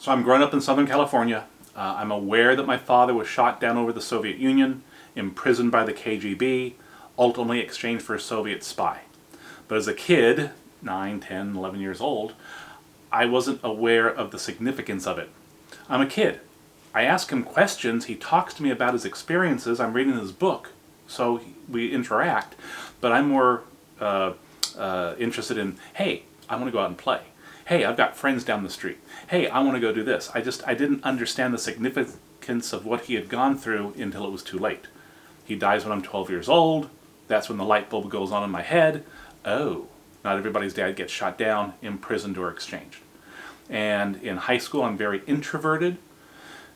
So I'm growing up in Southern California. I'm aware that my father was shot down over the Soviet Union, imprisoned by the KGB, ultimately exchanged for a Soviet spy. But as a kid, 9, 10, 11 years old, I wasn't aware of the significance of it. I'm a kid. I ask him questions, he talks to me about his experiences, I'm reading his book, so we interact, but I'm more interested in, hey, I want to go out and play. Hey, I've got friends down the street. Hey, I want to go do this. I didn't understand the significance of what he had gone through until it was too late. He dies when I'm 12 years old. That's when the light bulb goes on in my head. Oh, not everybody's dad gets shot down, imprisoned, or exchanged. And in high school, I'm very introverted.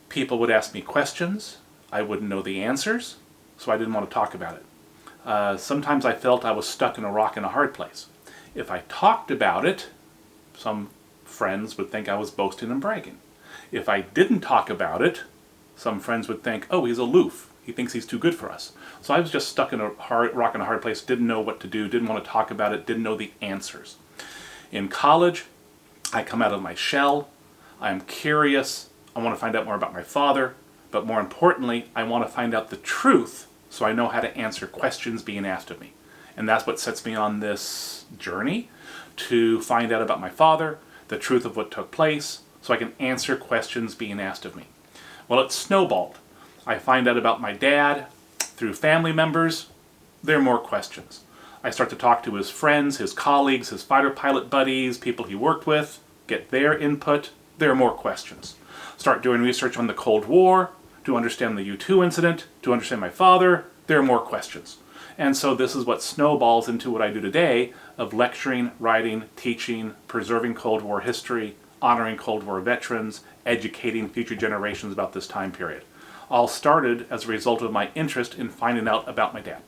People would ask me questions. I wouldn't know the answers, so I didn't want to talk about it. Sometimes I felt I was stuck in a rock and a hard place. If I talked about it, some friends would think I was boasting and bragging. If I didn't talk about it, some friends would think, oh, he's aloof. He thinks he's too good for us. So I was just stuck in a rock and a hard place, didn't know what to do, didn't want to talk about it, didn't know the answers. In college, I come out of my shell. I'm curious. I want to find out more about my father. But more importantly, I want to find out the truth so I know how to answer questions being asked of me. And that's what sets me on this journey to find out about my father, the truth of what took place, so I can answer questions being asked of me. Well, it snowballed. I find out about my dad through family members. There are more questions. I start to talk to his friends, his colleagues, his fighter pilot buddies, people he worked with, get their input. There are more questions. Start doing research on the Cold War, to understand the U-2 incident, to understand my father. There are more questions. And so this is what snowballs into what I do today of lecturing, writing, teaching, preserving Cold War history, honoring Cold War veterans, educating future generations about this time period. All started as a result of my interest in finding out about my dad.